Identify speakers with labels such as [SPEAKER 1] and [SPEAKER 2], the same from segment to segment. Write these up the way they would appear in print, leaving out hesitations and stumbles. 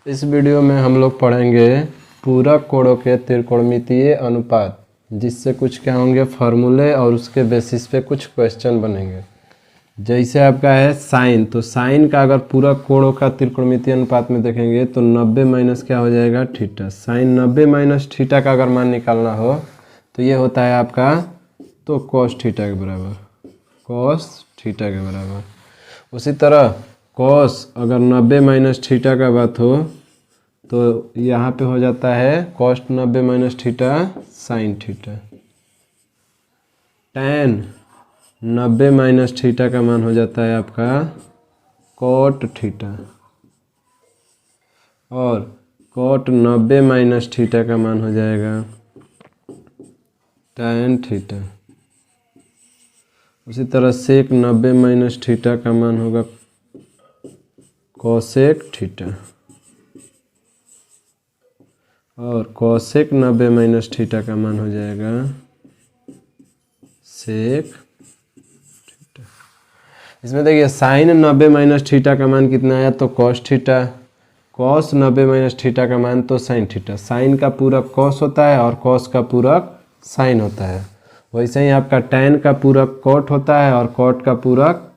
[SPEAKER 1] इस वीडियो में हम लोग पढ़ेंगे पूरक कोणों के त्रिकोणमितीय अनुपात, जिससे कुछ क्या होंगे फॉर्मूले और उसके बेसिस पे कुछ क्वेश्चन बनेंगे। जैसे आपका है साइन, तो साइन का अगर पूरक कोणों का त्रिकोणमितीय अनुपात में देखेंगे तो 90 माइनस क्या हो जाएगा थीटा। साइन 90 माइनस थीटा का अगर मान निकालना हो तो ये होता है आपका तो कॉस थीटा के बराबर, कॉस थीटा के बराबर। उसी तरह कॉस अगर 90 माइनस थीटा का बात हो तो यहाँ पे हो जाता है cos 90 minus theta sine theta. Tan 90 minus theta का मान हो जाता है आपका कॉट थीटा, और कॉट 90 माइनस थीटा का मान हो जाएगा टैन थीटा। उसी तरह सेक 90 माइनस थीटा का मान होगा कोसेक थीटा, और कोसेक 90 माइनस थीटा का मान हो जाएगा सेक थीटा। इसमें देखिए साइन 90 माइनस थीटा का मान कितना आया तो cos theta, cos 90 minus theta का मान तो साइन थीटा। साइन का पूरक कॉस होता है और कॉस का पूरक साइन होता है। वैसे ही आपका टैन का पूरक कॉट होता है और कॉट का पूरक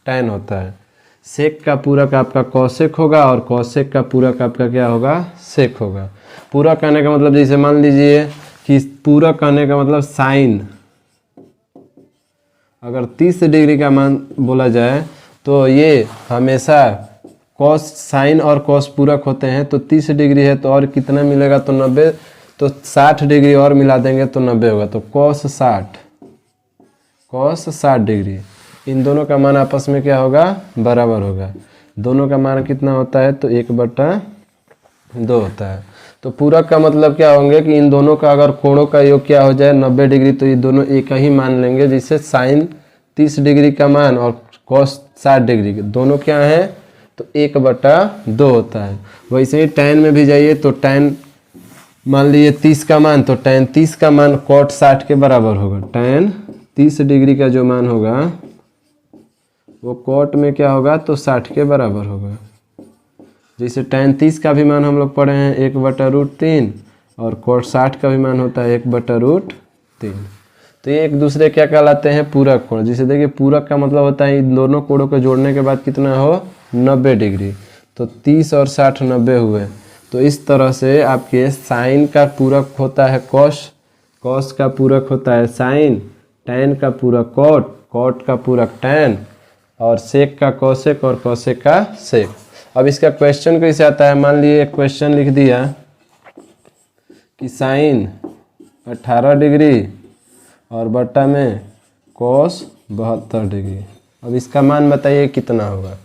[SPEAKER 1] टैन होता है। सेक का पूरक आपका कॉसेक होगा और कॉसेक का पूरक आपका क्या होगा सेक होगा। पूरक आने का मतलब जैसे मान लीजिए कि पूरक आने का मतलब साइन अगर 30 डिग्री का मान बोला जाए तो ये हमेशा कॉस साइन और कॉस पूरक होते हैं, तो 30 डिग्री है तो और कितना मिलेगा तो 90, तो 60 डिग्री और मिला देंगे तो 90 होगा। तो कॉस 60 डिग्री, इन दोनों का मान आपस में क्या होगा बराबर होगा। दोनों का मान कितना होता है तो 1/2 होता है। तो पूरक का मतलब क्या होंगे कि इन दोनों का अगर कोणों का योग क्या हो जाए 90 डिग्री, तो ये दोनों एक ही मान लेंगे। जिससे साइन 30 डिग्री का मान और कॉस 60 डिग्री के दोनों क्या हैं तो 1/2 होता है। वैसे ही टैन में भी जाइए तो टैन मान लीजिए 30 का मान, तो टैन 30 का मान कॉट 60 के बराबर होगा। टैन 30 डिग्री का जो मान होगा वो कॉट में क्या होगा तो 60 के बराबर होगा। जैसे टैन 30 का भी मान हम लोग पढ़े हैं 1/√3 और कॉट 60 का भी मान होता है 1/√3। तो ये एक दूसरे क्या कहलाते हैं पूरक कोण। जैसे देखिए पूरक का मतलब होता है इन दोनों कोणों को जोड़ने के बाद कितना हो 90 डिग्री, तो 30 और 60 90 हुए। तो इस तरह से आपके साइन का पूरक होता है कॉस, कॉस का पूरक होता है साइन, टैन का पूरक कॉट, कॉट का पूरक टैन, और सेक का कोसेक और कोसेक का सेक। अब इसका क्वेश्चन कैसे आता है, मान लीजिए एक क्वेश्चन लिख दिया कि साइन 18 डिग्री और बट्टा में कॉस 72 डिग्री। अब इसका मान बताइए कितना होगा।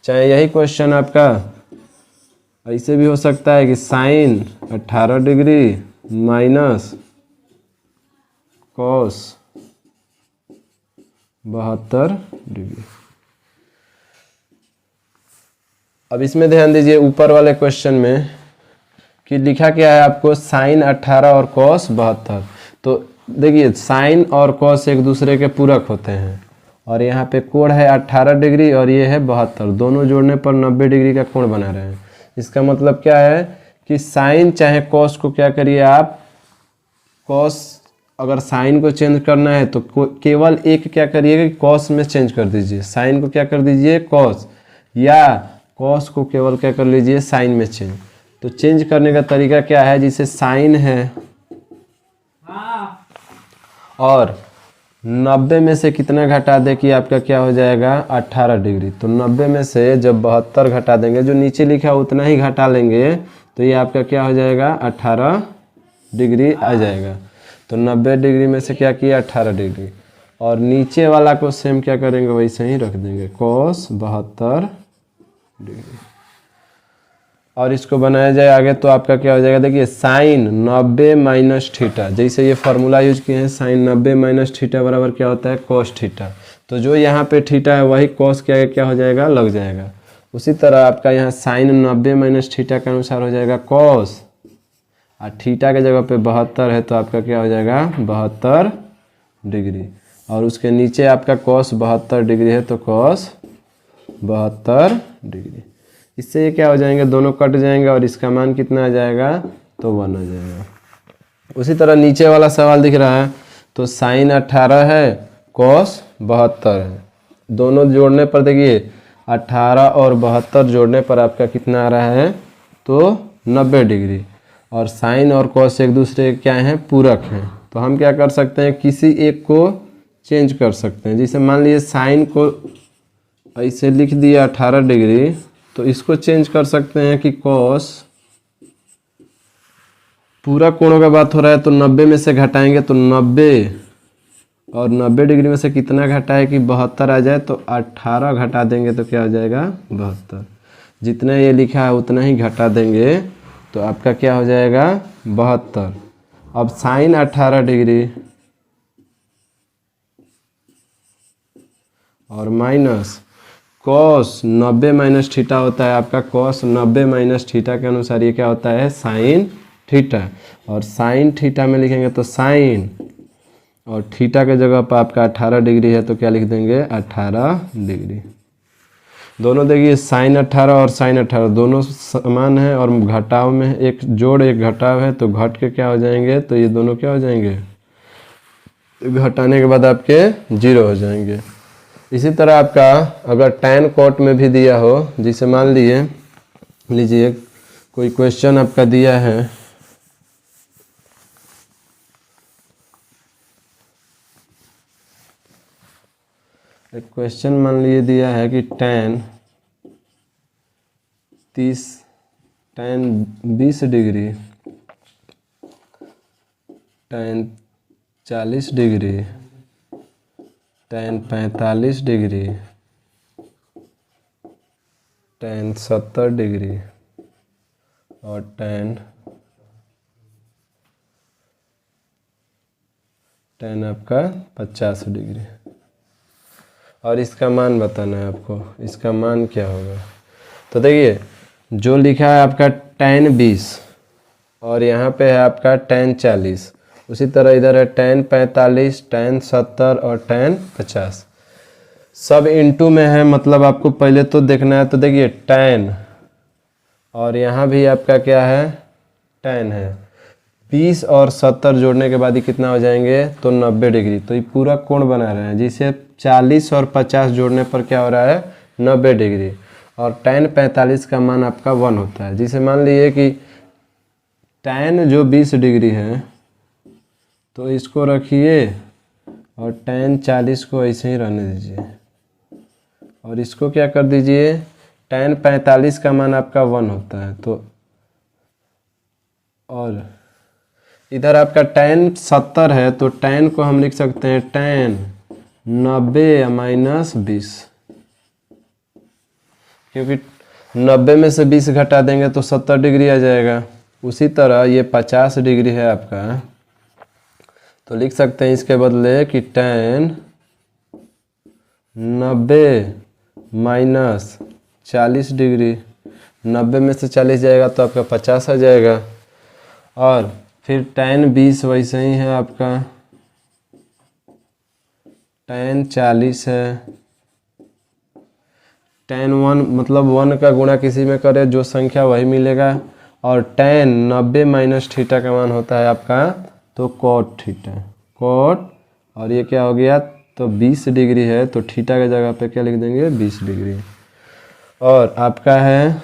[SPEAKER 1] चाहे यही क्वेश्चन आपका ऐसे भी हो सकता है कि sine 18 degree minus cos 72 degree. अब इसमें ध्यान दीजिए ऊपर वाले क्वेश्चन में कि लिखा क्या है आपको साइन 18 और कॉस 72। तो देखिए साइन और कॉस एक दूसरे के पूरक होते हैं, और यहाँ पे कोण है 18 डिग्री और ये है 72, दोनों जोड़ने पर 90 डिग्री का कोण बना रहे हैं। इसका मतलब क्या है कि साइन चाहे कॉस को क्या करिए आप, कॉस अगर साइन को चेंज करना है तो केवल एक क्या करिएगा कि कॉस में चेंज कर दीजिए, साइन को क्या कर दीजिए कॉस, या कॉस को केवल क्या कर लीजिए साइन में चेंज। तो चेंज करने का तरीका क्या है, जिसे साइन है और 90 में से कितना घटा दे कि आपका क्या हो जाएगा 18 डिग्री। तो 90 में से जब 72 घटा देंगे, जो नीचे लिखा है उतना ही घटा लेंगे, तो ये आपका क्या हो जाएगा 18 डिग्री आ जाएगा। तो 90 डिग्री में से क्या किया 18 डिग्री, और नीचे वाला को सेम क्या करेंगे वैसे ही रख देंगे कॉस 72 डिग्री। और इसको बनाया जाए आगे तो आपका क्या हो जाएगा, देखिए साइन 90 माइनस थीटा, जैसे ये फार्मूला यूज किए हैं साइन 90 माइनस थीटा बराबर क्या होता है कॉस थीटा। तो जो यहाँ पे थीटा है वही कॉस क्या हो जाएगा लग जाएगा। उसी तरह आपका यहाँ साइन 90 माइनस थीटा के अनुसार हो जाएगा कॉस, और थीटा के जगह पे 72 है तो आपका क्या हो जाएगा 72 डिग्री, और उसके नीचे आपका कॉस 72 डिग्री है तो कॉस 72 डिग्री। इससे ये क्या हो जाएंगे, दोनों कट जाएंगे और इसका मान कितना आ जाएगा, तो 1 आ जाएगा। उसी तरह नीचे वाला सवाल दिख रहा है, तो साइन 18 है, कॉस 72 है, दोनों जोड़ने पर देखिए 18 और 72 जोड़ने पर आपका कितना आ रहा है, तो 90 डिग्री। और साइन और कॉस एक दूसरे के क्या हैं, पूरक हैं। तो हम क्या कर सकते हैं, किसी एक को चेंज कर सकते हैं। जैसे मान लीजिए साइन को ऐसे लिख दिया 18 डिग्री, तो इसको चेंज कर सकते हैं कि कॉस, पूरा कोणों का बात हो रहा है तो 90 में से घटाएंगे तो 90, और 90 डिग्री में से कितना घटा है कि 72 आ जाए, तो 18 घटा देंगे तो क्या हो जाएगा, 72। जितना ये लिखा है उतना ही घटा देंगे तो आपका क्या हो जाएगा, 72। अब साइन 18 डिग्री और माइनस कॉस 90 माइनस थीटा होता है आपका, कॉस 90 माइनस थीटा के अनुसार ये क्या होता है, साइन थीटा। और साइन थीटा में लिखेंगे तो साइन, और थीटा के जगह पर आपका 18 डिग्री है तो क्या लिख देंगे, 18 डिग्री। दोनों देखिए साइन 18 और साइन 18 दोनों समान है, और घटाव में एक जोड़ एक घटाव है, तो घट के क्या हो जाएंगे, तो ये दोनों क्या हो जाएंगे, घटाने के बाद आपके 0 हो जाएंगे। इसी तरह आपका अगर tan cot में भी दिया हो, जिसे मान लीजिए कोई क्वेश्चन आपका दिया है, एक क्वेश्चन मान लीजिए दिया है कि tan 20 degree, tan 40 degree, tan 45 degree, tan 70 degree और tan आपका 50 डिग्री। और इसका मान बताना है आपको, इसका मान क्या होगा। तो देखिए जो लिखा है आपका tan 20 और यहाँ पे है आपका tan 40, उसी तरह इधर है tan 45, tan 70 और tan 50, सब इनटू में है। मतलब आपको पहले तो देखना है, तो देखिए tan, और यहाँ भी आपका क्या है, tan है। 20 और 70 जोड़ने के बाद ही कितना हो जाएंगे, तो 90 डिग्री। तो ये पूरा कोण बना रहे हैं, जिसे 40 और 50 जोड़ने पर क्या हो रहा है, 90 डिग्री। और tan 45 का मान आपका 1 होता है। जिसे मान लीजिए कि tan जो 20 डिग्री है तो इसको रखिए, और tan 40 को ऐसे ही रहने दीजिए, और इसको क्या कर दीजिए, tan 45 का मान आपका 1 होता है। तो और इधर आपका tan 70 है, तो tan को हम लिख सकते हैं tan 90 माइनस 20, क्योंकि 90 में से 20 घटा देंगे तो 70 डिग्री आ जाएगा। उसी तरह ये 50 डिग्री है आपका, तो लिख सकते हैं इसके बदले कि tan 90 माइनस 40 डिग्री, 90 में से 40 जाएगा तो आपका 50 आ जाएगा। और फिर tan 20 वैसे ही है आपका, tan 40 है, tan 1 मतलब 1 का गुणा किसी में करे जो संख्या वही मिलेगा। और tan 90 माइनस थीटा का मान होता है आपका तो cot थीटा, cot, और ये क्या हो गया, तो 20 डिग्री है तो थीटा के जगह पे क्या लिख देंगे, 20 डिग्री। और आपका है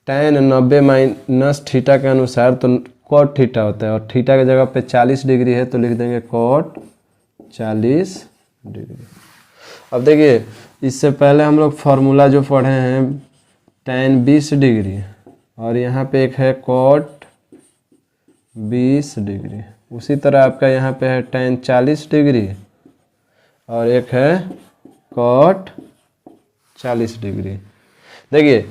[SPEAKER 1] tan 90 माइनस थीटा के अनुसार तो cot थीटा होता है, और थीटा के जगह पे 40 डिग्री है तो लिख देंगे cot 40 डिग्री। अब देखिए इससे पहले हम लोग फार्मूला जो पढ़े हैं tan 20 डिग्री, और यहाँ पे एक है cot 20 डिग्री। उसी तरह आपका यहाँ पे है tan 40 डिग्री और एक है cot 40 डिग्री। देखिए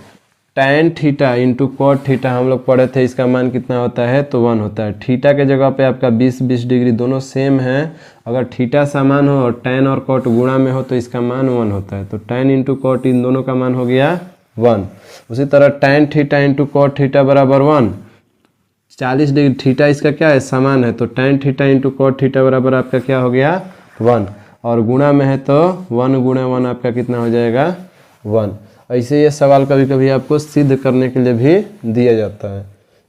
[SPEAKER 1] tan theta into cot theta हम लोग पढ़े थे, इसका मान कितना होता है, तो 1 होता है। थीटा के जगह पे आपका 20 डिग्री दोनों सेम है। अगर थीटा समान हो और tan और cot गुणा में हो तो इसका मान 1 होता है। तो tan इंटू cot इन दोनों का मान हो गया 1। उसी तरह tan theta into cot theta बराबर 1। 40 डिग्री थीटा इसका क्या है, समान है, तो tan theta into cot theta बराबर आपका क्या हो गया, 1। और गुणा में है तो 1 गुणा 1 आपका कितना हो जाएगा, 1। ऐसे ये सवाल कभी कभी आपको सिद्ध करने के लिए भी दिया जाता है।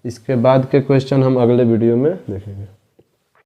[SPEAKER 1] इसके बाद के क्वेश्चन हम अगले वीडियो में देखेंगे।